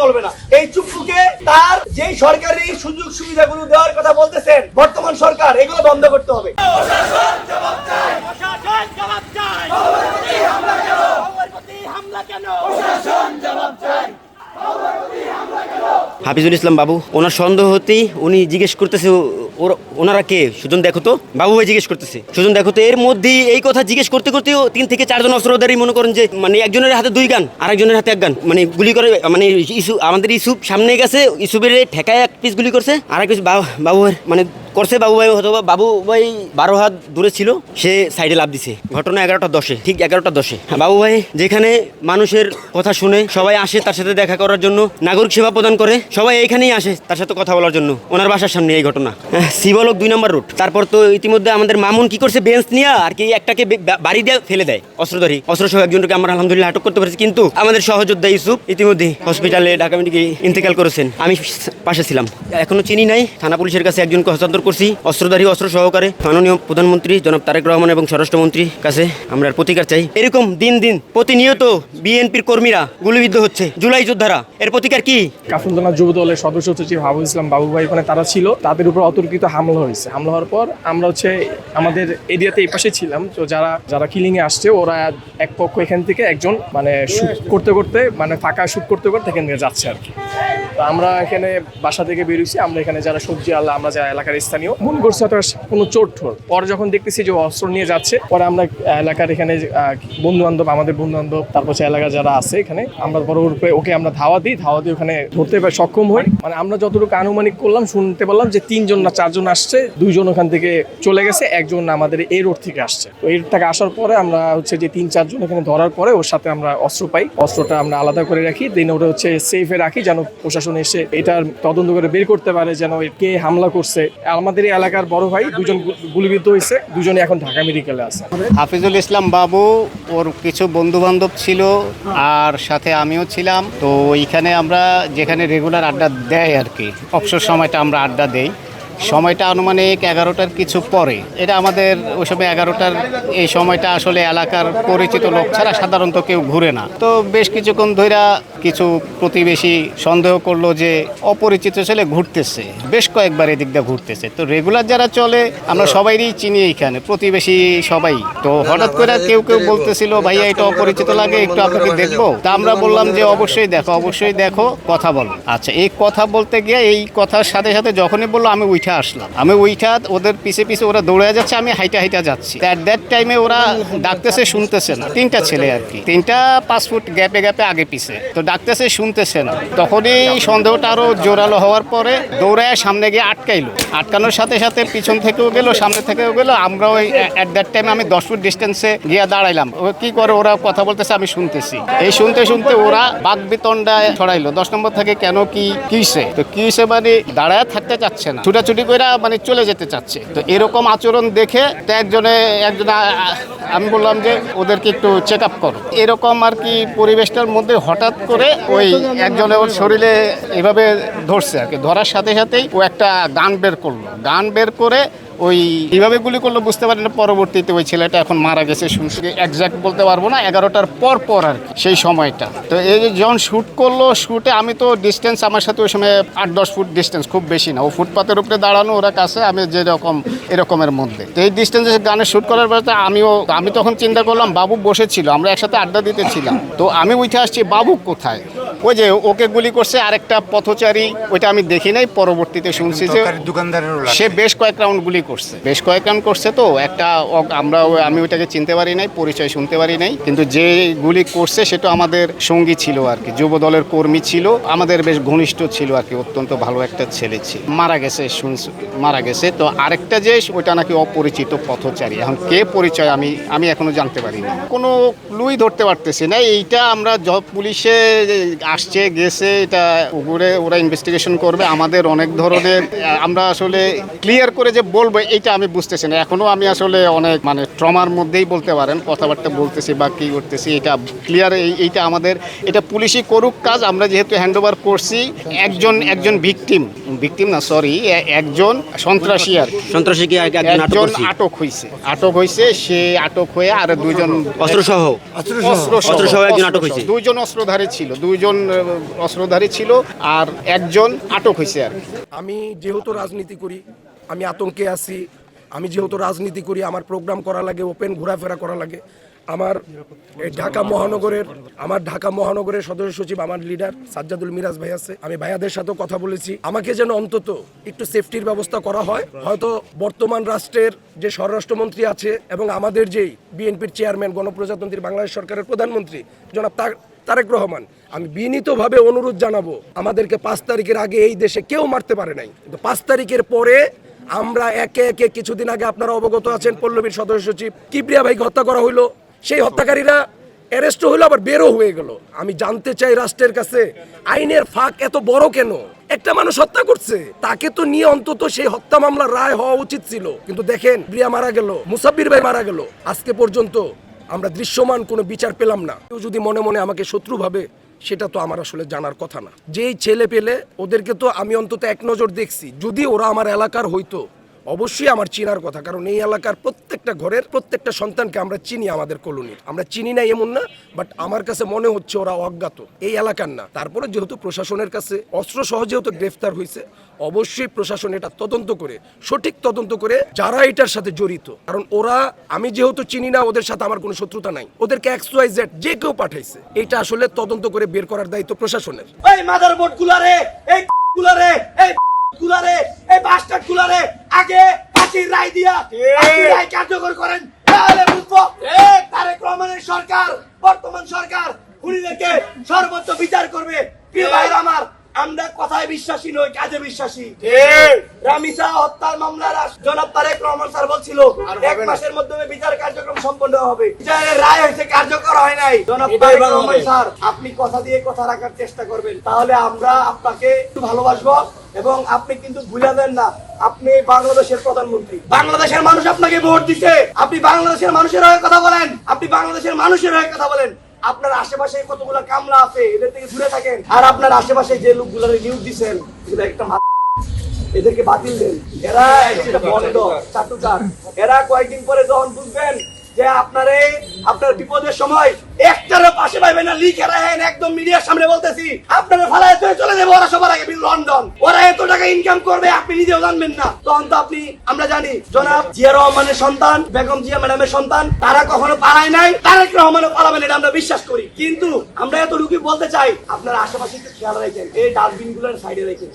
চলবে না। এই চুপ্পুকে তার যেই সরকারি সুযোগ সুবিধাগুলো দেওয়ার কথা বলতেছেন বর্তমান সরকার, এগুলো বন্ধ করতে হবে। হাফিজুল ইসলাম বাবু, ওনার সন্দেহ হতেই উনি জিজ্ঞেস করতেছে ওনারা কে, সুজন দেখো তো। বাবু ভাই জিজ্ঞেস করতেছে সুজন দেখো তো। এর মধ্যেই এই কথা জিজ্ঞেস করতে করতেও 3 থেকে 4 জন অস্ত্রধারী মনে করেন যে মানে একজনের হাতে 2 গান আর একজনের হাতে 1 গান মানে গুলি করে, মানে আমাদের ইসুফ সামনে গেছে, ইসুফের ঠেকায় 1 পিস গুলি করছে, আর 1 পিস বাবু ভাই মানে করছে। বাবু ভাই হয়তো বাবু ভাই 12 হাত দূরে ছিল, সে সাইডে লাফ দিছে। ঘটনা 11টা 10-এ, ঠিক 11টা 10-এ। বাবু ভাই যেখানে মানুষের কথা শুনে সবাই আসে তার সাথে দেখা করার জন্য, নাগরিক সেবা প্রদান করে, সবাই এইখানেই আসে তার সাথে কথা বলার জন্য। ওনার বাসার সামনে এই ঘটনা, শিবলক 2 নম্বর রোড। তারপর তো ইতিমধ্যে আমাদের মামুন কি করছে, বেঞ্চ নিয়ে আর কি একটাকে বাড়ি দিয়ে ফেলে দেয়, অস্ত্রধারী, অস্ত্রসহ একজনকে আমরা আলহামদুলিল্লাহ আটক করতে পেরেছি। কিন্তু আমাদের সহযোদ্ধা ইউসুফ ইতিমধ্যে হসপিটালে ঢাকা মেডিকেলে ইন্তেকাল করেছেন। আমি পাশে ছিলাম, এখনো চিনি নাই। থানা পুলিশের কাছে একজনকে হস্তান্তর করছি অস্ত্রধারী, অস্ত্র সহকারে। মাননীয় প্রধানমন্ত্রী জনাব তারেক রহমান এবং স্বরাষ্ট্রমন্ত্রীর কাছে আমরা প্রতিকার চাই। এরকম দিন দিন প্রতিনিয়ত বিএনপির কর্মীরা গুলিবিদ্ধ হচ্ছে, জুলাই যোদ্ধারা, এর প্রতিকার কি? কাফরুল যুব দলের সদস্য সচিব হাফিজুল ইসলাম বাবু ভাই ওখানে তারা ছিল, তাদের উপর অতর্কিত হামলা হয়েছে। হামলা হওয়ার পর আমরা আমাদের এরিয়াতে এই পাশে ছিলাম, তো যারা কিলিং এ আসছে ওরা এক পক্ষ এখান থেকে একজন মানে শুট করতে করতে, মানে ফাঁকা শুট করতে করতে এখান থেকে যাচ্ছে আর কি। তো আমরা এখানে বাসা থেকে বেরিয়েছি, আমরা এখানে যারা সবজি আল্লাহ, আমরা যারা এলাকার স্থানীয়, মনে করছি হয়তো কোনো চোট ঠোর। পরে যখন দেখতেছি যে অস্ত্র নিয়ে যাচ্ছে, পরে আমরা এলাকার এখানে আমাদের বন্ধু বান্ধব, তারপর এলাকার যারা আছে এখানে, আমরা পরবর্তী ওকে আমরা ধাওয়া দিই ওখানে ধরতে সক্ষম হই। মানে আমরা যতটুকু আনুমানিক করলাম, শুনতে পারলাম যে 3 জন না 4 জন আসছে, 2 জন ওখান থেকে চলে গেছে, একজন আমাদের এই রোড থেকে আসছে। তো এই রোড থেকে আসার পরে আমরা যে 3-4 জন এখানে ধরার পরে ওর সাথে আমরা অস্ত্র পাই, অস্ত্রটা আমরা আলাদা করে রাখি, দেন ওটা সেফে রাখি যেন প্রশাসন এসে এটার তদন্ত করে বের করতে পারে যেন কে হামলা করছে। আমাদের এই এলাকার বড় ভাই 2 জন গুলিবিদ্ধ হয়েছে, 2 জনই এখন ঢাকা মেডিকেলে আছে। হাফিজুল ইসলাম বাবু, ওর কিছু বন্ধু বান্ধব ছিল আর সাথে আমিও ছিলাম। তো এইখানে আমরা যেখানে রেগুলার আড্ডা দেয় আর কি, অবসর সময়টা আমরা আড্ডা দেই। সময়টা আনুমানিক 11টার কিছু পরে। এটা আমাদের ওই সময় 11টার এই সময়টা আসলে এলাকার পরিচিত লোক ছাড়া সাধারণত কেউ ঘুরে না। তো বেশ কিছুক্ষণ ধরে কিছু প্রতিবেশী সন্দেহ করলো যে অপরিচিত ছেলে ঘুরতেছে, বেশ কয়েকবার এদিক দিয়ে ঘুরতেছে। তো রেগুলার যারা চলে আমরা সবাইই চিনি এইখানে, প্রতিবেশী সবাই। তো হঠাৎ করে কেউ বলতেছিল ভাইয়া এটা অপরিচিত লাগে, একটু আপনাকে দেখবো। তা আমরা বললাম যে অবশ্যই দেখো, কথা বলো। আচ্ছা, এই কথা বলতে গিয়ে এই কথার সাথে সাথে যখনই বললো আমি আসলাম, ওদের পিছে পিছে ওরা দৌড়ে যাচ্ছে, আমি হাইটা যাচ্ছি। অ্যাট দ্যাট টাইমে ওরা ডাকতেছে, শুনতেছে না। 3টা ছেলে আর কি, 3টা 5 ফুট গ্যাপে আগে পিছে। তো ডাকতেছে, শুনতেছে না। তখনই সন্দেহটা আরো জোরালো হওয়ার পরে দৌড়ায় সামনে গিয়ে আটকাইলো। আটকানোর সাথে সাথে পিছন থেকেও গেল, সামনে থেকেও গেল। আমরা ওই অ্যাট দ্যাট টাইমে আমি 10 ফুট ডিস্টেন্সে গিয়ে দাঁড়াইলাম। ও কি করে, ওরা কথা বলতেছে, আমি শুনতেছি। এই শুনতে ওরা বাকবিতণ্ডায় ছড়াইলো 10 নম্বর থেকে। কেন কি হইছে? তো কি হইছে মানে দাঁড়ায় থাকতে চাচ্ছে না, ছুটাছুটি করে মানে চলে যেতে চাচ্ছে। তো এরকম আচরণ দেখে একজন আমি বললাম যে ওদেরকে একটু চেক আপ করো। এরকম আর কি পরিবেশটার মধ্যে হঠাৎ করে ওই একজনের ওর শরীরে এভাবে ধরছে আর কি। ধরার সাথে সাথেই ও একটা গান বের করলো। গান বের করে ওই এইভাবে গুলি করলো, বুঝতে পারি না। পরবর্তীতে ওই ছেলেটা এখন মারা গেছে। শুনছি এক্সাক্ট বলতে পারবো না, 11টার পর আর কি সেই সময়টা। তো এই যে যখন শ্যুট করলো, শ্যুটে আমি তো ডিস্টেন্স আমার সাথে ওই সময় 8-10 ফুট ডিস্টেন্স, খুব বেশি না। ও ফুটপাতের উপরে দাঁড়ানো, ওরা কাছে, আমি যেরকম এরকমের মধ্যে। তো এই ডিস্টেন্সে গানে শ্যুট করার পরে আমি তখন চিন্তা করলাম বাবু বসেছিল, আমরা একসাথে আড্ডা দিতেছিলাম। তো আমি উঠে আসছি, বাবু কোথায়? ওই যে ওকে গুলি করছে আরেকটা পথচারী, ওইটা আমি দেখি নাই। পরবর্তীতে শুনছি যে সে বেশ কয়েক রাউন্ড গুলি করছে। তো একটা আমি ওইটাকে চিনতে পারি নাই, পরিচয় শুনতে পারি নাই। কিন্তু যে গুলি করছে সেটা আমাদের সঙ্গী ছিল আর কি, যুব দলের কর্মী ছিল, আমাদের বেশ ঘনিষ্ঠ ছিল আর কি, অত্যন্ত ভালো একটা ছেলে ছিল। মারা গেছে। তো আরেকটা যে ওইটা নাকি অপরিচিত পথচারী। এখন কে পরিচয় আমি এখনো জানতে পারিনি, কোনো ক্লুই ধরতে পারতেছি না। এইটা আমরা পুলিশে আসছে গেছে, এটা উপরে ওরা ইনভেস্টিগেশন করবে। আমাদের অনেক ধরনের আমরা আসলে ক্লিয়ার করে যে বলবো এইটা আমি বুঝতেছি না এখনো। আমি আসলে অনেক মানে ট্রমার মধ্যেই বলতে পারেন, কথাবার্তা বলতেছি বা কী করতেছি এটা ক্লিয়ার। এইটা আমাদের, এটা পুলিশই করুক কাজ। আমরা যেহেতু হ্যান্ড ওভার করছি, একজন ভিকটিম না, সরি, একজন সন্ত্রাসী আর সন্ত্রাসীকে একজন আটক হয়েছে। সে আটক হয়ে আর 2 জন অস্ত্রসহ একজন আটক হয়েছে। 2 জন অস্ত্রধারী ছিল, 2 জন অস্ত্রধারী ছিল আর একজন আটক হয়েছে আর কি। আমি যেহেতু রাজনীতি করি, আমি আতঙ্কে আছি। আমি যেহেতু রাজনীতি করি, আমার প্রোগ্রাম করা লাগে, ওপেন ঘোরাফেরা করা লাগে। আমার এই ঢাকা মহানগরের সদস্য সচিব, আমার লিডার সাজ্জাদুল মিরাজ ভাই আছে। আমি ভাইয়াদের সাথেও কথা বলেছি, আমাকে যেন অন্তত একটু সেফটির ব্যবস্থা করা হয়। হয়তো বর্তমান রাষ্ট্রের যে স্বরাষ্ট্রমন্ত্রী আছে এবং আমাদের যেই বিএনপির চেয়ারম্যান, গণপ্রজাতন্ত্রী বাংলাদেশ সরকারের প্রধানমন্ত্রী জনাব তারেক রহমান, আমি বিনীতভাবে অনুরোধ জানাবো, আমাদেরকে 5 তারিখের আগে এই দেশে কেউ মারতে পারে নাই, কিন্তু 5 তারিখের পরে আমরা একে একে, কিছুদিন আগে আপনারা অবগত আছেন, পল্লবীর সদস্য সচিব কিবরিয়া ভাইকে হত্যা করা হইলো। সেই হত্যাকারীরা অ্যারেস্ট হইলো, আবার বেরো হয়ে গেল। আমি জানতে চাই রাষ্ট্রের কাছে, আইনের ফাঁক এত বড় কেন? একটা মানুষ হত্যা করছে, তাকে তো নিয়ে অন্তত সেই হত্যা মামলার রায় হওয়া উচিত ছিল। কিন্তু দেখেন, প্রিয়া মারা গেল, মুসাব্বির ভাই মারা গেল, আজকে পর্যন্ত আমরা দৃশ্যমান কোনো বিচার পেলাম না। কেউ যদি মনে মনে আমাকে শত্রু ভাবে, সেটা তো আমার আসলে জানার কথা না। যেই ছেলে পেলে, ওদেরকে তো আমি অন্তত এক নজর দেখছি। যদি ওরা আমার এলাকার হইতো, অবশ্যই আমার চিনার কথা, কারণ এই এলাকার প্রত্যেকটা ঘরের প্রত্যেকটা সন্তানকে আমরা চিনি, আমাদের কলোনির। আমরা চিনি না এমন না, বাট আমার কাছে মনে হচ্ছে ওরা অজ্ঞাত, এই এলাকার না। তারপরে যেহেতু প্রশাসনের কাছে অস্ত্র সহ যেহেতু গ্রেফতার হয়েছে, অবশ্যই প্রশাসন এটা তদন্ত করে, সঠিক তদন্ত করে যারা এটার সাথে জড়িত, কারণ ওরা, আমি যেহেতু চিনি না, ওদের সাথে আমার কোনো শত্রুতা নাই, ওদেরকে XYZ যে কেউ পাঠাইছে, এটা আসলে তদন্ত করে বের করার দায়িত্ব প্রশাসনের। এই মাদারবোর্ড গুলারে, এই গুলারে, এই গুলারে, এই বাস্টার্ড গুলারে আগে ফাঁসির রায় দিয়া ফাঁসির রায় কার্যকর করেন, তাহলে বুঝবো তারেক রহমানের সরকার, বর্তমান সরকার খুনিদেরকে সর্বোচ্চ বিচার করবে। প্রিয় ভাইরা আমার, আমরা কথায় বিশ্বাসী নই, কাজে বিশ্বাসী। রামিসা হত্যার মামলার জনাব তারেক রহমান স্যার বলছিল 1 মাসের মধ্যে বিচার কার্যক্রম সম্পন্ন হবে। বিচারের রায় হয়েছে, কার্যকর হয় নাই। জনাব তারেক রহমান স্যার, আপনি কথা দিয়ে কথা রাখার চেষ্টা করবেন, তাহলে আমরা আপনাকে একটু ভালোবাসবো। এবং আপনি কিন্তু ভুলে দেন না, আপনি বাংলাদেশের প্রধানমন্ত্রী, বাংলাদেশের মানুষ আপনাকে ভোট দিছে। আপনি বাংলাদেশের মানুষের হয়ে কথা বলেন, আপনি বাংলাদেশের মানুষের হয়ে কথা বলেন। আপনার আশেপাশে কতগুলো কামলা আছে, এদের থেকে দূরে থাকেন। আর আপনার আশেপাশে যে লোকগুলো নিয়োগ দিচ্ছেন, একটা এদেরকে বাতিল দেন। এরা একটা বন্ড চাটুকার। এরা কয়েকদিন পরে যখন বুঝবেন যে আপনার বিপদের সময় একটারও পাশে পাইবেন না, লিখে রাখেন, একদম মিডিয়ার সামনে বলতেছি, আপনারা ফালায় চলে যাবে ওরা সবার আগে লন্ডন। ওরা এত টাকা ইনকাম করবে, আপনি নিজেও জানবেন না। তখন তো আপনি, আমরা জানি জনাব জিয়া রহমানের সন্তান, বেগম জিয়া ম্যাডামের সন্তান, তারা কখনো পালায় নাই, তারেক রহমানও পালাবেন, এটা আমরা বিশ্বাস করি। কিন্তু আমরা এতটুকু বলতে চাই, আপনার আশেপাশে একটু খেয়াল রাখেন, এই ডাস্টবিন গুলোর সাইডে রাখেন,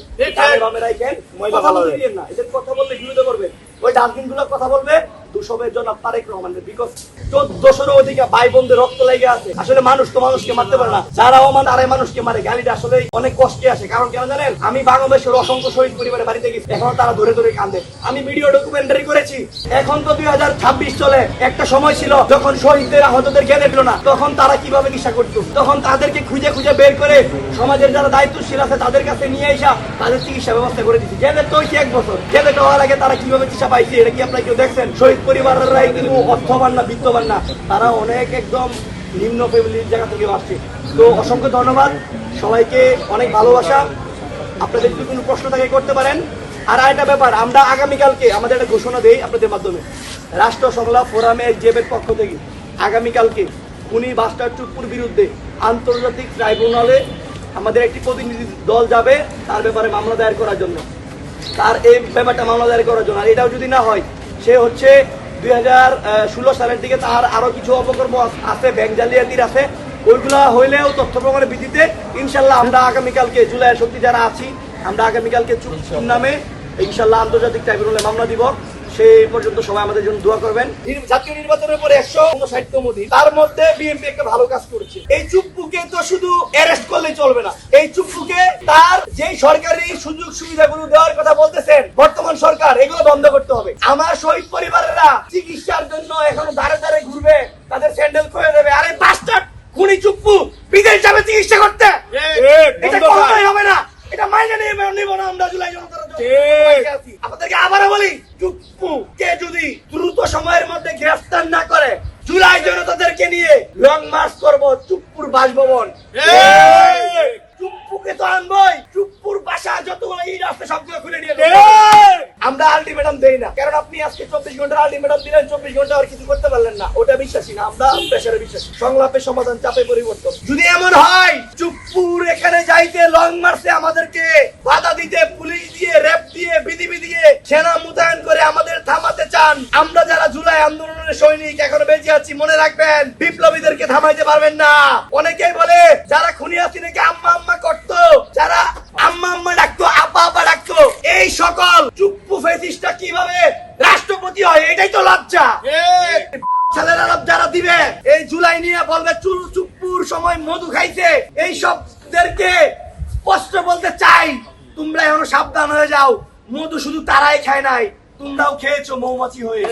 রাখেন, কথা বলতে দিয়েন না। এদের কথা বললে বিরোধ করবেন, ওই ডাস্টবিন গুলোর কথা বলবে দুশোবের জনাব তারেক রহমানের। বিকজ 1400 অধিক ভাই বোনদের রক্ত লেগে আছে। আসলে মানুষ তো মানুষকে মারতে পারে না, যারা তারাই মানুষকে মারে। গালিটা আসলে অনেক কষ্টে আসে, কারণ কেন জানেন, আমি বাংলাদেশের অসংখ্য শহীদ পরিবারের বাড়িতে গেছি, এখন তারা ধরে ধরে কান্দে। আমি ভিডিও ডকুমেন্টারি করেছি। এখন তো 2026 চলে, একটা সময় ছিল যখন শহীদদের আহতদের জ্ঞানে দিল না, তখন তারা কিভাবে চিকিৎসা করতো, তখন তাদেরকে খুঁজে খুঁজে বের করে সমাজের যারা দায়িত্বশীল আছে তাদের কাছে নিয়ে এসে তাদের চিকিৎসা ব্যবস্থা করে দিচ্ছি। জেলে তো 1 বছর জেলে হওয়ার আগে তারা কিভাবে চিকিৎসা পাইছে, এটা কি আপনারা কেউ দেখছেন? শহীদ পরিবারেরাই কিন্তু অর্থবান না, বিত্তবান না, তারা অনেক একদম নিম্ন ফ্যামিলির জায়গা থেকে আসছে। তো অসংখ্য ধন্যবাদ সবাইকে, অনেক ভালোবাসা। আপনাদের যদি কোনো প্রশ্ন থাকে করতে পারেন। আর আরেকটা ব্যাপার, আমরা আগামীকালকে আমাদের একটা ঘোষণা দেই আপনাদের মাধ্যমে, রাষ্ট্র সংলাপ ফোরামে জেবের পক্ষ থেকে আগামীকালকে খুনি বাস্টার চুপ্পুর বিরুদ্ধে আন্তর্জাতিক ট্রাইব্যুনালে আমাদের একটি প্রতিনিধি দল যাবে তার ব্যাপারে মামলা দায়ের করার জন্য, তার এই ব্যাপারটা মামলা দায়ের করার জন্য। আর এটাও যদি না হয়, সে হচ্ছে 2016 সালের দিকে তার আরো কিছু অপকর্ম আছে, ব্যাংক জালিয়াতির আছে, ওইগুলা হইলেও তথ্য প্রমাণের ভিত্তিতে ইনশাল্লাহ আমরা আগামীকালকে জুলাইয়ের শক্তি যারা আছি, আমরা আগামীকালকে চুপ নামে ইনশাল্লাহ আন্তর্জাতিক ট্রাইব্যুনালে মামলা দিব। সেই পর্যন্ত সবাই আমাদের জন্য দোয়া করবেন। জাতীয় নির্বাচনের পরে 159 দিন, তার মধ্যে বিএনপি একটা ভালো কাজ করেছে। এই চুপ্পুকে তো শুধু অ্যারেস্ট করলেই চলবে না, এই চুপ্পুকে তার যেই সরকারি সুযোগ সুবিধাগুলো দেওয়ার কথা বলতেছেন বর্তমান সরকার, এগুলো বন্ধ করতে হবে। আমার শহীদ পরিবারেরা চিকিৎসার জন্য এখন ধারে ধারে ঘুরবে, তাদের স্যান্ডেল খুলে দেবে। আরে বাস্টার্ড খুনি চুপ্পু বিদেশ যাবে চিকিৎসা করতে, এটা কখনোই হবে না, এটা মাইনে নিব না আমরা। জুলাই জনতার আপনাদেরকে আবারও বলি, চুপ্পুকে যদি দ্রুত সময়ের মধ্যে গ্রেফতার না করে, জুলাই জনতাদেরকে নিয়ে লং মার্চ করব চুপ্পুর বাসভবন। চুপ্পুকে তো আনবই, চুপ্পুর বাসা যতগুলো ইট আছে সবগুলো খুলে নিয়ে যাবো। আমরা আলটিমেটাম দেই না, কারণ আপনি আজকে 24 ঘন্টার আলটিমেটাম দিলেন, 24 ঘন্টা আর কিছু করতে পারলেন না, ওটা বিশ্বাসী না। আমরা প্রেসারে বিশ্বাসী, সংলাপের সমাধান, চাপে পরিবর্তন। যদি এমন হয় চুপ্পুর এখানে সেনা মোতায়েন করে আমাদের থামাতে চান, আমরা যারা জুলাই আন্দোলনের সৈনিক এখনো বেঁচে আছি, মনে রাখবেন বিপ্লবীদেরকে থামাইতে পারবেন না। অনেকেই বলে যারা খুনি হাসিনাকে আম্মা আম্মা করতো, যারা আম্মা আম্মা ডাকতো, আপা আপা ডাকতো, এই সকল চুপ্পু ফেসিস্টটা কিভাবে রাষ্ট্রপতি হয়, এটাই তো লজ্জা। ছেলেরা যারা দিবে এই জুলাই নিয়ে বলবে চুপ্পুর সময় মধু খাইছে, এই সবদেরকে স্পষ্ট বলতে চাই, তোমরা এখনো সাবধান হয়ে যাও। মধু শুধু তারাই খায় নাই, তোমরাও খেয়েছো মৌমাছি হয়ে।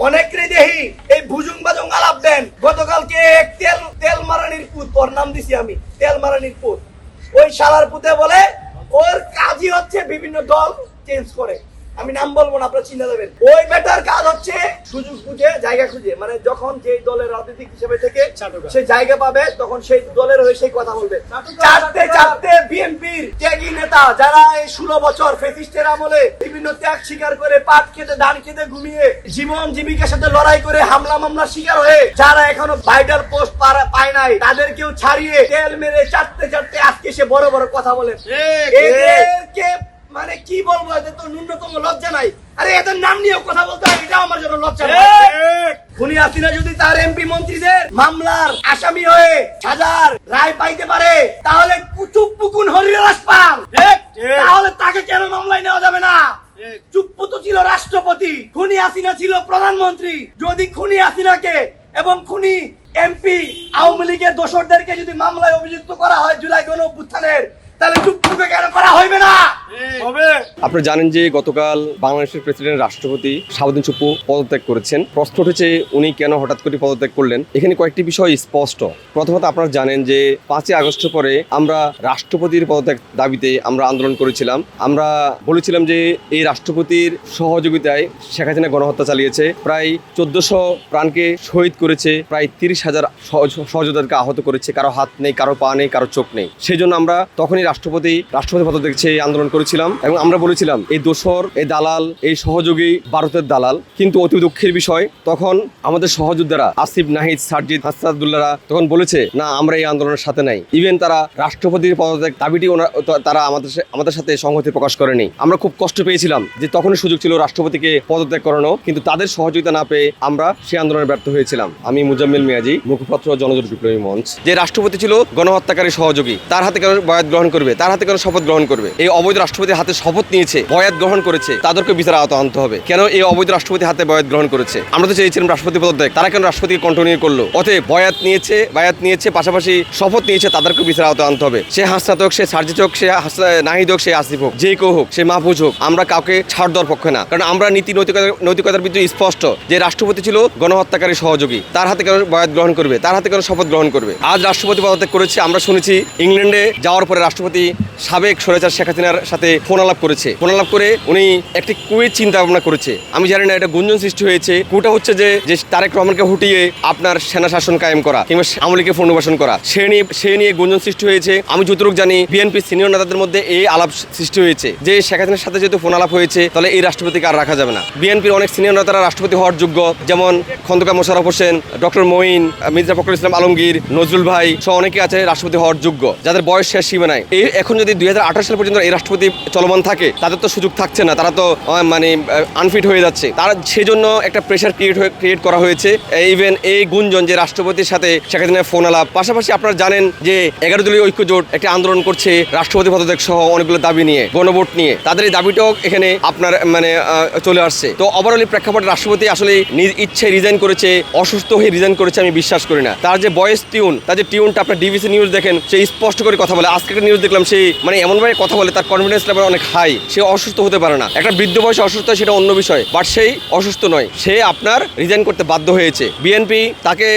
অনেকরে দেখি এই ভুজুং বাজুং আলাপ দেন। গতকালকে এক তেল মারানির পুত, ওর নাম দিছি আমি, তেল মারানির পুত, ওই শালার পুতে বলে ওর কাজই হচ্ছে বিভিন্ন দল চেঞ্জ করে। আমি নাম বলবো না, আপনারা চিন্তা দেবেন। ওই বেটার কাজ হচ্ছে সুযোগ খুঁজে, জায়গা খুঁজে, মানে যখন যেই দলের রাজনৈতিক হিসেবে থেকে সে জায়গা পাবে তখন সেই দলের হয়ে সেই কথা বলবে। চারটে বিএনপির ত্যাগী নেতা যারা এই 16 বছর ফেসিস্টের আমলে বিভিন্ন ত্যাগ স্বীকার করে পাট খেতে ধান খেতে ঘুমিয়ে জীবন জীবিকার সাথে লড়াই করে হামলা মামলার শিকার হয়ে যারা এখনো ভাইটাল পোস্ট পায় নাই, তাদেরকেও ছাড়িয়ে তেল মেরে চারটে আজকে সে বড় বড় কথা বলে। এদেরকে মানে কি বলবো, এদের তো ন্যূনতম লজ্জা নাই। আরে এদের নাম নিয়েও কথা বলতে হয়, এটা আমার জন্য লজ্জা। খুনি হাসিনা যদি তার এমপি মন্ত্রীদের মামলার আসামি হয়ে সাজার রায় পাইতে পারে, তাহলে চুপ্পুকুন হরিরাস পাল, তাহলে তাকে কেন মামলায় নেওয়া যাবে না? চুপ্পু তো ছিল রাষ্ট্রপতি, খুনি হাসিনা ছিল প্রধানমন্ত্রী। যদি খুনি হাসিনাকে এবং খুনি এমপি আওয়ামী লীগের দোসরদেরকে যদি মামলায় অভিযুক্ত করা হয় জুলাই গণ অভ্যুত্থানের, তাহলে চুপ্পুকে কেন করা হইবে না? আপনারা জানেন যে গতকাল বাংলাদেশের প্রেসিডেন্ট রাষ্ট্রপতি শাহাবুদ্দিন চুপ্পু পদত্যাগ করেছেন। প্রশ্ন উঠেছে উনি কেন হঠাৎ করে পদত্যাগ করলেন। এখানে কয়েকটি বিষয় স্পষ্ট। প্রথমত আপনারা জানেন যে 5ই আগস্টের পরে আমরা রাষ্ট্রপতির পদত্যাগ দাবিতে আমরা আন্দোলন করেছিলাম। আমরা বলেছিলাম যে এই রাষ্ট্রপতির সহযোগিতায় শেখ হাসিনা গণহত্যা চালিয়েছে, প্রায় 1400 প্রাণকে শহীদ করেছে, প্রায় 30,000 সহযোদ্ধাকে আহত করেছে, কারো হাত নেই, কারো পা নেই, কারো চোখ নেই। সেই জন্য আমরা তখনই রাষ্ট্রপতি পদত্যাগ চেয়ে আন্দোলন করেছিলাম এবং আমরা বলেছিলাম এই দোসর, এই দালাল, এই সহযোগী ভারতের দালাল। কিন্তু অতি দুঃখের বিষয়, তখন আমাদের সহযোদ্ধারা আসিফ, নাহিদ, সার্জিদ, হাসাদুল্লাহরা তখন বলেছে না, আমরা এই আন্দোলনের সাথে নাই। ইভেন তারা রাষ্ট্রপতির পদত্যাগ দাবিটি তারা আমাদের সাথে সংহতি প্রকাশ করেনি। আমরা খুব কষ্ট পেয়েছিলাম যে তখনই সুযোগ ছিল রাষ্ট্রপতিকে পদত্যাগ করানো, কিন্তু তাদের সহযোগিতা না পেয়ে আমরা সেই আন্দোলনে ব্যর্থ হয়েছিলাম। আমি মুজাম্মেল মিয়াজি, মুখপাত্র জনজোট বিপ্লবী মঞ্চ। যে রাষ্ট্রপতি ছিল গণহত্যাকারী সহযোগী, তার হাতে কেন বয়াত গ্রহণ করবে, তার হাতে কেন শপথ গ্রহণ করবে? এই অবৈধ রাষ্ট্রপতির হাতে শপথ নিয়েছে, বয়াত গ্রহণ করেছে, তাদেরকে বিচার আওতায় আনতে হবে। কেন এই অবৈধ রাষ্ট্রপতির হাতে বয়াত গ্রহণ করেছে? আমরা তো চেয়েছিলাম রাষ্ট্রপতি পদত্যাগ, তারা কেন রাষ্ট্রপতিকে কন্টিনিউ করলো? অতএব বায়াত নিয়েছে, পাশাপাশি শপথ নিয়েছে, তাদেরকে বিচার আওতায় আনতে হবে। সে হাসনাত হোক, সে সার্জিত হোক, সে নাহিদ হোক, সে আসিফ হোক, যে কেউ হোক, সে মাহফুজ হোক, আমরা কাউকে ছাড় দেওয়ার পক্ষে না। কারণ আমরা নৈতিকতার বিরুদ্ধে স্পষ্ট যে রাষ্ট্রপতি ছিল গণহত্যাকারী সহযোগী, তার হাতে কেন বয়াত গ্রহণ করবে, তার হাতে কেন শপথ গ্রহণ করবে? আজ রাষ্ট্রপতি পদত্যাগ করেছে। আমরা শুনেছি ইংল্যান্ডে যাওয়ার পরে রাষ্ট্রপতি সাবেক স্বৈরাচার শেখ হাসিনার সাথে ফোন আলাপ করেছে। ফোন আলাপ করে উনি একটি কুয়ের চিন্তা ভাবনা করেছে। আমি জানি না, এটা গুঞ্জন সৃষ্টি হয়েছে। কুটা হচ্ছে যে তারেক রহমানকে হুটিয়ে আপনার সেনা শাসন কায়েম করা কিংবা আওয়ামী লীগকে পুনর্বাসন করা, সে নিয়ে গুঞ্জন সৃষ্টি হয়েছে। আমি যতটুকু জানি বিএনপি সিনিয়র নেতাদের মধ্যে এই আলাপ সৃষ্টি হয়েছে যে শেখ হাসিনার সাথে যেহেতু ফোন আলাপ হয়েছে, তাহলে এই রাষ্ট্রপতিকে আর রাখা যাবে না। বিএনপির অনেক সিনিয়র নেতারা রাষ্ট্রপতি হওয়ার যোগ্য, যেমন খন্দকার মোশাররফ হোসেন, ডক্টর মঈন, মির্জা ফখরুল ইসলাম আলমগীর, নজরুল ভাই সহ অনেকে আছে রাষ্ট্রপতি হওয়ার যোগ্য, যাদের বয়স শেষ সীমানায়। এখন যদি 2028 সাল পর্যন্ত এই রাষ্ট্রপতি চলমান থাকে, তাদের তো সুযোগ থাকছে না, তারা তো মানে আনফিট হয়ে যাচ্ছে। তারা সেজন্য একটা প্রেশার ক্রিয়েট করা হয়েছে। ইভেন এই গুঞ্জন যে রাষ্ট্রপতির সাথে শেখ হাসিনার ফোন আলাপ। পাশাপাশি আপনারা জানেন যে 11 দলীয় ঐক্য জোট একটা আন্দোলন করছে রাষ্ট্রপতি পদত্যাগ সহ অনেকগুলো দাবি নিয়ে, গণভোট নিয়ে। তাদের এই দাবিটাও এখানে আপনার মানে চলে আসছে। তো ওভারঅল প্রেক্ষাপটে রাষ্ট্রপতি আসলে নিজ ইচ্ছে রিজাইন করেছে, অসুস্থ হয়ে রিজাইন করেছে আমি বিশ্বাস করি না। তার যে ভয়েস টিউন, তার যে টিউনটা আপনার ডিবিসি নিউজ দেখেন, সে স্পষ্ট করে কথা বলে। আজকে একটা নিউজ দেখলাম, সে মানে এমনভাবে কথা বলে, তার কনফিডেন্স লেভেল অনেক হাই। সে অসুস্থ হতে পারে না। একটা বৃদ্ধ বয়সে অসুস্থ হয় সেটা অন্য বিষয়, বাট সেই অসুস্থ নয়, সে আপনার রিজাইন করতে বাধ্য হয়েছে। বিএনপি তাকে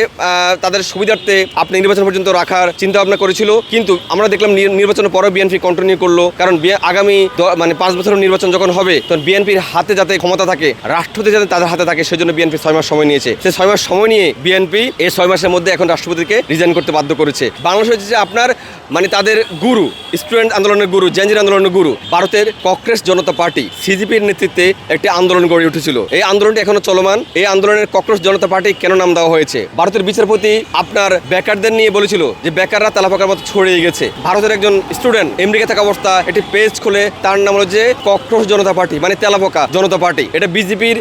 তাদের সুবিধার্থে আপনি নির্বাচন পর্যন্ত রাখার চিন্তা ভাবনা করেছিল, কিন্তু আমরা দেখলাম নির্বাচনের পরেও বিএনপি কন্টিনিউ করলো। কারণ আগামী মানে 5 বছরের নির্বাচন যখন হবে, তখন বিএনপির হাতে যাতে ক্ষমতা থাকে, রাষ্ট্রপতি যাতে তাদের হাতে থাকে, সেজন্য বিএনপি 6 মাস সময় নিয়েছে। সে 6 মাস সময় নিয়ে বিএনপি এই 6 মাসের মধ্যে এখন রাষ্ট্রপতিকে রিজাইন করতে বাধ্য করেছে। বাংলাদেশ হচ্ছে যে আপনার মানে তাদের গুরু, স্টুডেন্ট স্টুডেন্ট আন্দোলনের গুরু, জেনজির আন্দোলনের গুরু ভারতের কংগ্রেস জনতা পার্টি সিজিপির নেতৃত্বে একটি আন্দোলন গড়ে উঠেছিল। এই আন্দোলনটি এখনো চলমান। এই আন্দোলনের কংগ্রেস জনতা পার্টি কেন নাম দেওয়া হয়েছে? ভারতের বিচারপতি আপনার বেকারদের নিয়ে বলেছিল যে বেকাররা তেলাপোকার মতো ছড়িয়ে গেছে। ভারতের একজন স্টুডেন্ট আমেরিকা থাকা অবস্থা একটি পেজ খুলে তার নাম হলো যে কংগ্রেস জনতা পার্টি, মানে তেলাপোকা জনতা পার্টি। এটা বিজেপির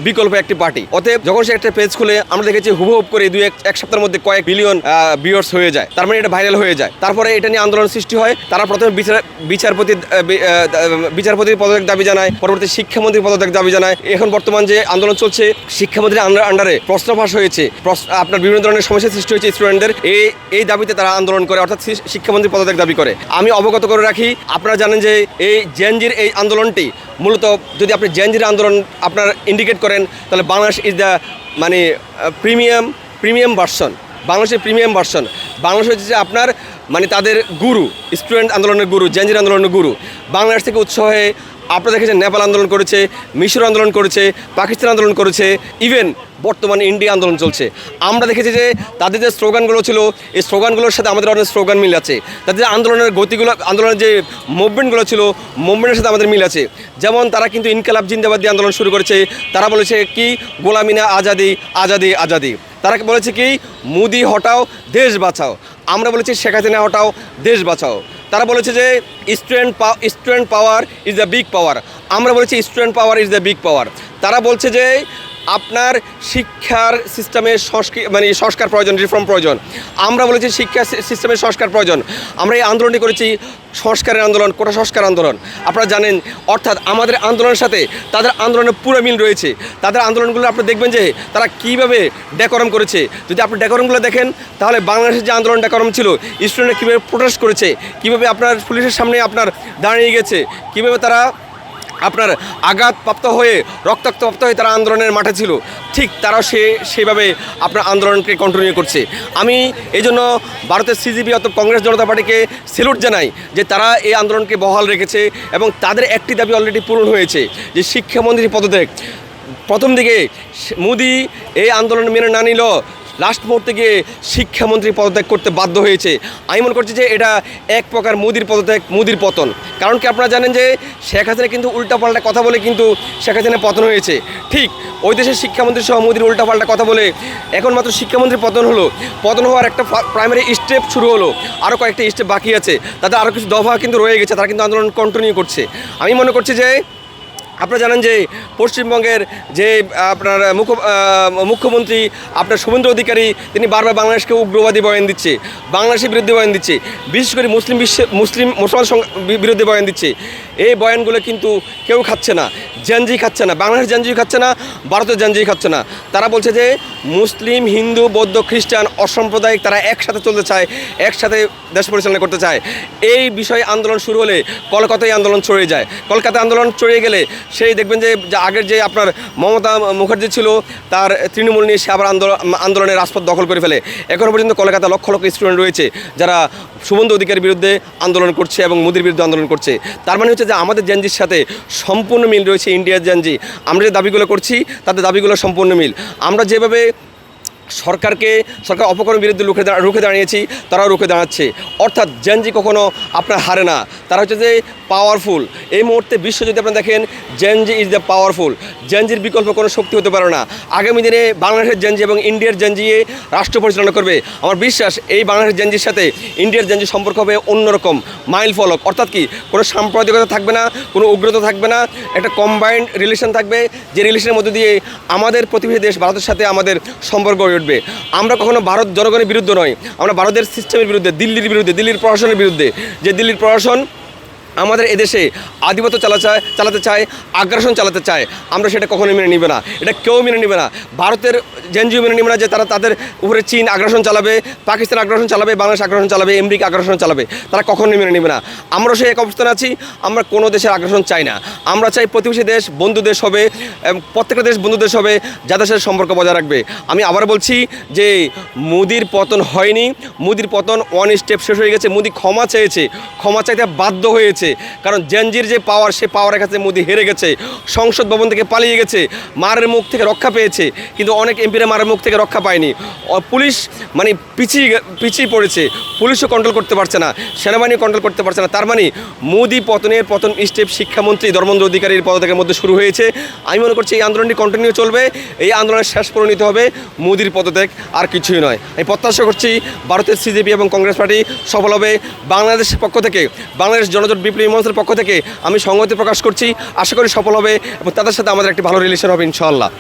বিকল্প একটি পার্টি। অতএব যখন সে একটা পেজ খুলে আমরা দেখেছি হুবহুব করে এক সপ্তাহের মধ্যে কয়েক বিলিয়ন ভিউয়ার্স হয়ে যায়, তার মানে এটা ভাইরাল হয়ে যায়। তারপরে এটা নিয়ে আন্দোলন সৃষ্টি হয়। তারা প্রথমে বিচারপতির পদত্যাগ দাবি জানায়, পরবর্তী শিক্ষামন্ত্রীর পদত্যাগ দাবি জানায়। এখন বর্তমান যে আন্দোলন চলছে, শিক্ষামন্ত্রীর আন্ডারে প্রশ্ন ফাঁস হয়েছে, আপনার বিভিন্ন ধরনের সমস্যা সৃষ্টি হয়েছে স্টুডেন্টদের। এই দাবিতে তারা আন্দোলন করে, অর্থাৎ শিক্ষামন্ত্রীর পদত্যাগ দাবি করে। আমি অবগত করে রাখি, আপনারা জানেন যে এই জেনজির এই আন্দোলনটি মূলত, যদি আপনি জেনজির আন্দোলন আপনার ইন্ডিকেট করেন, তাহলে বাংলাদেশ ইজ দ্য মানে প্রিমিয়াম ভার্সন। বাংলাদেশের প্রিমিয়াম ভার্সন। বাংলাদেশ হচ্ছে আপনার মানে তাদের গুরু, স্টুডেন্ট আন্দোলনের গুরু, জেনজির আন্দোলনের গুরু। বাংলাদেশ থেকে উৎস হয়ে আপনারা দেখেছেন নেপাল আন্দোলন করেছে, মিশর আন্দোলন করেছে, পাকিস্তান আন্দোলন করেছে, ইভেন বর্তমানে ইন্ডিয়া আন্দোলন চলছে। আমরা দেখেছি যে তাদের যে স্লোগানগুলো ছিল, এই স্লোগানগুলোর সাথে আমাদের অনেক স্লোগান মিল আছে। তাদের আন্দোলনের গতিগুলো, আন্দোলনের যে মুভমেন্টগুলো ছিল, মুভমেন্টের সাথে আমাদের মিল আছে। যেমন তারা কিন্তু ইনকালাব জিন্দাবাদ দিয়ে আন্দোলন শুরু করেছে। তারা বলেছে কি গোলামিনা আজাদি আজাদি আজাদি। তারা বলেছে কি মোদি হটাও দেশ বাঁচাও। আমরা বলেছি শেখ হাসিনা হটাও দেশ বাঁচাও। তারা বলেছে যে student power is the big পাওয়ার। আমরা বলেছি student power is the big পাওয়ার। তারা বলছে যে আপনার শিক্ষার সিস্টেমের সংস্কার প্রয়োজন, রিফর্ম প্রয়োজন। আমরা বলেছি শিক্ষা সিস্টেমের সংস্কার প্রয়োজন। আমরা এই আন্দোলনটি করেছি সংস্কারের আন্দোলন, কোটা সংস্কার আন্দোলন। আপনারা জানেন, অর্থাৎ আমাদের আন্দোলনের সাথে তাদের আন্দোলনের পুরো মিল রয়েছে। তাদের আন্দোলনগুলো আপনি দেখবেন যে তারা কীভাবে ডেকোরাম করেছে। যদি আপনি ডেকোরামগুলো দেখেন, তাহলে বাংলাদেশের যে আন্দোলন ডেকোরাম ছিল, স্টুডেন্টরা কীভাবে প্রোটেস্ট করেছে, কীভাবে আপনার পুলিশের সামনে আপনার দাঁড়িয়ে গেছে, কীভাবে তারা আপনার আঘাতপ্রাপ্ত হয়ে রক্তাক্তপ্রাপ্ত হয়ে তারা আন্দোলনের মাঠে ছিল, ঠিক তারাও সেভাবে আপনার আন্দোলনকে কন্টিনিউ করছে। আমি এই জন্য ভারতের সিজিপি অর্থাৎ কংগ্রেস জনতা পার্টিকে স্যালুট জানাই যে তারা এই আন্দোলনকে বহাল রেখেছে এবং তাদের একটি দাবি অলরেডি পূরণ হয়েছে, যে শিক্ষামন্ত্রীর পদত্যাগ। প্রথম দিকে মোদি এই আন্দোলন মেনে না নিল, লাস্ট মুহূর্তে গিয়ে শিক্ষামন্ত্রী পদত্যাগ করতে বাধ্য হয়েছে। আমি মনে করছি যে এটা এক প্রকার মোদির পদত্যাগ, মোদির পতন। কারণ কি আপনারা জানেন যে শেখ হাসিনা কিন্তু উল্টাপাল্টা কথা বলে কিন্তু শেখ হাসিনা পতন হয়েছে। ঠিক ওই দেশের শিক্ষামন্ত্রী সহ মোদির উল্টাপাল্টা কথা বলে এখন মাত্র শিক্ষামন্ত্রীর পতন হলো। পতন হওয়ার একটা প্রাইমারি স্টেপ শুরু হলো, আরও কয়েকটা স্টেপ বাকি আছে, তাদের আরও কিছু দফা কিন্তু রয়ে গেছে, তারা কিন্তু আন্দোলন কন্টিনিউ করছে। আমি মনে করছি যে আপনারা জানেন যে পশ্চিমবঙ্গের যে আপনার মুখ্যমন্ত্রী আপনার শুভেন্দু অধিকারী, তিনি বারবার বাংলাদেশকে উগ্রবাদী বয়ান দিচ্ছে, বাংলাদেশের বিরুদ্ধে বয়ান দিচ্ছে, বিশেষ করে মুসলমান বিরুদ্ধে বয়ান দিচ্ছে। এই বয়ানগুলো কিন্তু কেউ খাচ্ছে না, জেনজি খাচ্ছে না, বাংলাদেশের জেনজি খাচ্ছে না, ভারতের জেনজি খাচ্ছে না। তারা বলছে যে মুসলিম, হিন্দু, বৌদ্ধ, খ্রিস্টান, অসাম্প্রদায়িক তারা একসাথে চলতে চায়, একসাথে দেশ পরিচালনা করতে চায়। এই বিষয়ে আন্দোলন শুরু হলে কলকাতায় আন্দোলন ছড়িয়ে যায়। কলকাতায় আন্দোলন ছড়িয়ে গেলে সেই দেখবেন যে আগের যে আপনার মমতা মুখার্জি ছিল, তার তৃণমূল নিয়ে সে আবার আন্দোলনের রাজপথ দখল করে ফেলে। এখনও পর্যন্ত কলকাতা লক্ষ লক্ষ স্টুডেন্ট রয়েছে যারা শুভেন্দু অধিকারীর বিরুদ্ধে আন্দোলন করছে এবং মোদির বিরুদ্ধে আন্দোলন করছে। তার মানে হচ্ছে যে আমাদের জেনজির সাথে সম্পূর্ণ মিল রয়েছে ইন্ডিয়ার জেনজি। আমরা যে দাবিগুলো করছি তাদের দাবিগুলো সম্পূর্ণ মিল। আমরা যেভাবে সরকার অপকর্মের বিরুদ্ধে রুখে দাঁড়িয়েছি, তারাও রুখে দাঁড়াচ্ছে। অর্থাৎ জেনজি কখনো আপনার হারে না, তারা হচ্ছে যে পাওয়ারফুল। এই মুহূর্তে বিশ্ব যদি আপনারা দেখেন, জেনজি ইজ দ্য পাওয়ারফুল। জেনজির বিকল্প কোনো শক্তি হতে পারে না। আগামী দিনে বাংলাদেশের জেনজি এবং ইন্ডিয়ার জেনজি রাষ্ট্র পরিচালনা করবে। আমার বিশ্বাস এই বাংলাদেশের জেনজির সাথে ইন্ডিয়ার জেনজি সম্পর্ক হবে অন্যরকম, মাইল ফলক। অর্থাৎ কি কোনো সাম্প্রদায়িকতা থাকবে না, কোনো উগ্রতা থাকবে না, একটা কম্বাইন্ড রিলেশন থাকবে, যে রিলেশনের মধ্যে দিয়ে আমাদের প্রতিবেশী দেশ ভারতের সাথে আমাদের সম্পর্ক গড়ে উঠবে। আমরা কখনো ভারত জনগণের বিরুদ্ধে নয়, আমরা ভারতের সিস্টেমের বিরুদ্ধে, দিল্লির বিরুদ্ধে, দিল্লির প্রশাসনের বিরুদ্ধে। যে দিল্লির প্রশাসন আমাদের এদেশে আধিপত্য চালাতে চায়, আগ্রাসন চালাতে চায়, আমরা সেটা কখনোই মেনে নিবে না। এটা কেউ মেনে নিবে না। ভারতের জেনজিও মেনে নিবে না যে তারা তাদের উপরে চীন আগ্রাসন চালাবে, পাকিস্তান আগ্রাসন চালাবে, বাংলাদেশ আগ্রাসন চালাবে, আমেরিকা আগ্রাসন চালাবে, তারা কখনোই মেনে নিবে না। আমরাও সেই এক অবস্থানে আছি। আমরা কোনো দেশের আগ্রাসন চাই না। আমরা চাই প্রতিবেশী দেশ বন্ধু দেশ হবে, প্রত্যেকটা দেশ বন্ধু দেশ হবে, যাদের সাথে সম্পর্ক বজায় রাখবে। আমি আবার বলছি যে মোদির পতন হয়নি, মোদির পতন ওয়ান স্টেপ শেষ হয়ে গেছে। মোদি ক্ষমা চেয়েছে, ক্ষমা চাইতে বাধ্য হয়েছে। হয়েছে, কারণ জেনজির যে পাওয়ার, সে পাওয়ারের কাছে মোদি হেরে গেছে, সংসদ ভবন থেকে পালিয়ে গেছে, মারের মুখ থেকে রক্ষা পেয়েছে, কিন্তু অনেক এমপিরা মারের মুখ থেকে রক্ষা পায়নি। পুলিশ মানে পিছিয়ে পড়েছে, পুলিশও কন্ট্রোল করতে পারছে না, সেনাবাহিনী কন্ট্রোল করতে পারছে না। তার মানে মোদি পতনের প্রথম স্টেপ শিক্ষামন্ত্রী ধর্মেন্দ্র অধিকারীর পদত্যাগের মধ্যে শুরু হয়েছে। আমি মনে করছি এই আন্দোলনটি কন্টিনিউ চলবে, এই আন্দোলনের শেষ পরিণত হবে মোদির পদত্যাগ, আর কিছুই নয়। আমি প্রত্যাশা করছি ভারতের সিজেপি এবং কংগ্রেস পার্টি সফল হবে। বাংলাদেশের পক্ষ থেকে, বাংলাদেশ জনজোট বিপ্লবী মঞ্চের পক্ষ থেকে আমি সংহতি প্রকাশ করছি, আশা করি সফল হবে এবং তাদের সাথে আমাদের একটি ভালো রিলেশন হবে ইনশাআল্লাহ।